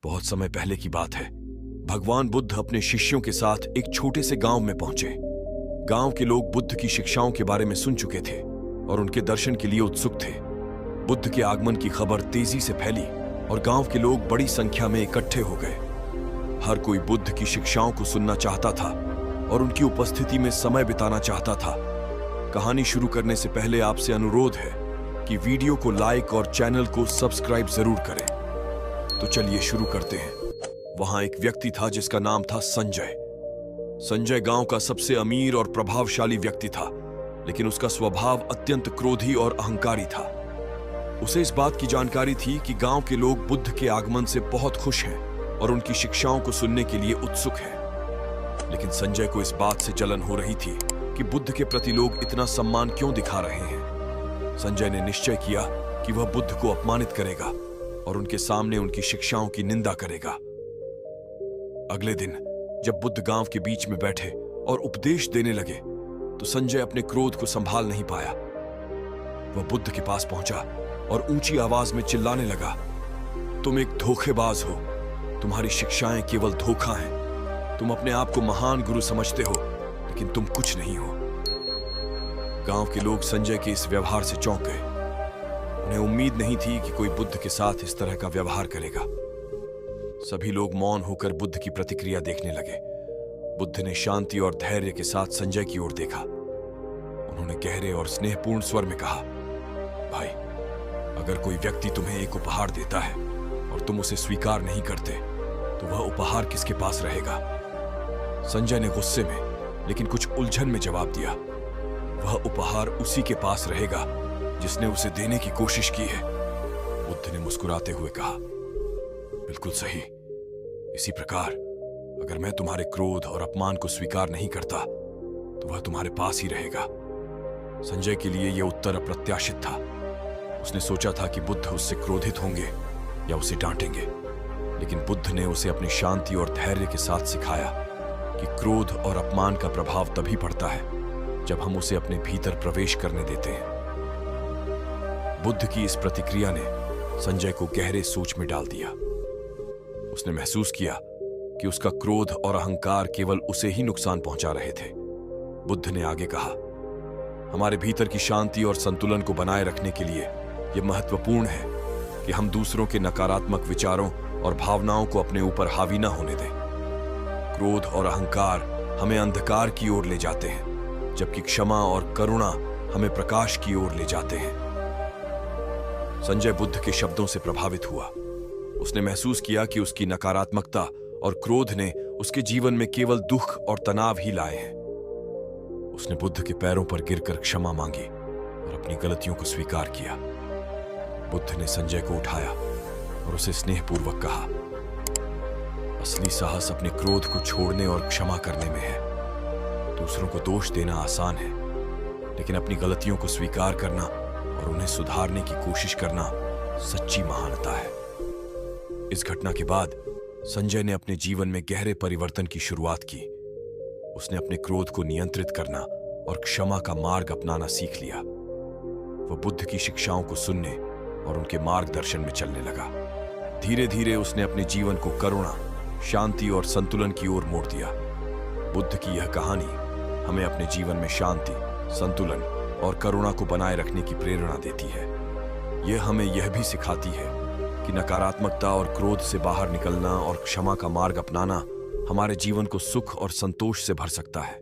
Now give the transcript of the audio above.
बहुत समय पहले की बात है। भगवान बुद्ध अपने शिष्यों के साथ एक छोटे से गांव में पहुंचे। गांव के लोग बुद्ध की शिक्षाओं के बारे में सुन चुके थे और उनके दर्शन के लिए उत्सुक थे। बुद्ध के आगमन की खबर तेजी से फैली और गांव के लोग बड़ी संख्या में इकट्ठे हो गए। हर कोई बुद्ध की शिक्षाओं को सुनना चाहता था और उनकी उपस्थिति में समय बिताना चाहता था। कहानी शुरू करने से पहले आपसे अनुरोध है कि वीडियो को लाइक और चैनल को सब्सक्राइब जरूर करें। तो चलिए शुरू करते हैं। वहां एक व्यक्ति था जिसका नाम था संजय। संजय गांव का सबसे अमीर और प्रभावशाली व्यक्ति था, लेकिन उसका स्वभाव अत्यंत क्रोधी और अहंकारी था। उसे इस बात की जानकारी थी कि गांव के लोग बुद्ध के आगमन से बहुत खुश हैं और उनकी शिक्षाओं को सुनने के लिए उत्सुक हैं। लेकिन संजय को इस बात से जलन हो रही थी कि बुद्ध के प्रति लोग इतना सम्मान क्यों दिखा रहे हैं। संजय ने निश्चय किया कि वह बुद्ध को अपमानित करेगा और उनके सामने उनकी शिक्षाओं की निंदा करेगा। अगले दिन जब बुद्ध गांव के बीच में बैठे और उपदेश देने लगे तो संजय अपने क्रोध को संभाल नहीं पाया। वह बुद्ध के पास पहुंचा और ऊंची आवाज में चिल्लाने लगा, तुम एक धोखेबाज हो। तुम्हारी शिक्षाएं केवल धोखा हैं। तुम अपने आप को महान गुरु समझते हो, लेकिन तुम कुछ नहीं हो। गांव के लोग संजय के इस व्यवहार से चौंक गए। उन्हें उम्मीद नहीं थी कि कोई बुद्ध के साथ इस तरह का व्यवहार करेगा। सभी लोग मौन होकर बुद्ध की प्रतिक्रिया देखने लगे। बुद्ध ने शांति और धैर्य के साथ संजय की ओर देखा। उन्होंने गहरे और स्नेहपूर्ण स्वर में कहा, भाई, अगर कोई व्यक्ति तुम्हें एक उपहार देता है और तुम उसे स्वीकार नहीं करते तो वह उपहार किसके पास रहेगा? संजय ने गुस्से में लेकिन कुछ उलझन में जवाब दिया, वह उपहार उसी के पास रहेगा जिसने उसे देने की कोशिश की है। बुद्ध ने मुस्कुराते हुए कहा, बिल्कुल सही। इसी प्रकार अगर मैं तुम्हारे क्रोध और अपमान को स्वीकार नहीं करता तो वह तुम्हारे पास ही रहेगा। संजय के लिए यह उत्तर अप्रत्याशित था। उसने सोचा था कि बुद्ध उससे क्रोधित होंगे या उसे डांटेंगे, लेकिन बुद्ध ने उसे अपनी शांति और धैर्य के साथ सिखाया कि क्रोध और अपमान का प्रभाव तभी पड़ता है जब हम उसे अपने भीतर प्रवेश करने देते हैं। बुद्ध की इस प्रतिक्रिया ने संजय को गहरे सोच में डाल दिया। उसने महसूस किया कि उसका क्रोध और अहंकार केवल उसे ही नुकसान पहुंचा रहे थे। बुद्ध ने आगे कहा, हमारे भीतर की शांति और संतुलन को बनाए रखने के लिए यह महत्वपूर्ण है कि हम दूसरों के नकारात्मक विचारों और भावनाओं को अपने ऊपर हावी न होने दें। क्रोध और अहंकार हमें अंधकार की ओर ले जाते हैं, जबकि क्षमा और करुणा हमें प्रकाश की ओर ले जाते हैं। संजय बुद्ध के शब्दों से प्रभावित हुआ। उसने महसूस किया कि उसकी नकारात्मकता और क्रोध ने उसके जीवन में केवल दुख और तनाव ही लाए हैं। उसने बुद्ध के पैरों पर गिरकर क्षमा मांगी और अपनी गलतियों को स्वीकार किया। बुद्ध ने संजय को उठाया और उसे स्नेहपूर्वक कहा, असली साहस अपने क्रोध को छोड़ने और क्षमा करने में है। दूसरों को दोष देना आसान है, लेकिन अपनी गलतियों को स्वीकार करना और उन्हें सुधारने की कोशिश करना सच्ची महानता है। इस घटना के बाद संजय ने अपने जीवन में गहरे परिवर्तन की शुरुआत की। उसने अपने क्रोध को नियंत्रित करना और क्षमा का मार्ग अपनाना सीख लिया। वह बुद्ध की शिक्षाओं को सुनने और उनके मार्गदर्शन में चलने लगा। धीरे धीरे उसने अपने जीवन को करुणा, शांति और संतुलन की ओर मोड़ दिया। बुद्ध की यह कहानी हमें अपने जीवन में शांति, संतुलन और करुणा को बनाए रखने की प्रेरणा देती है। यह हमें यह भी सिखाती है कि नकारात्मकता और क्रोध से बाहर निकलना और क्षमा का मार्ग अपनाना हमारे जीवन को सुख और संतोष से भर सकता है।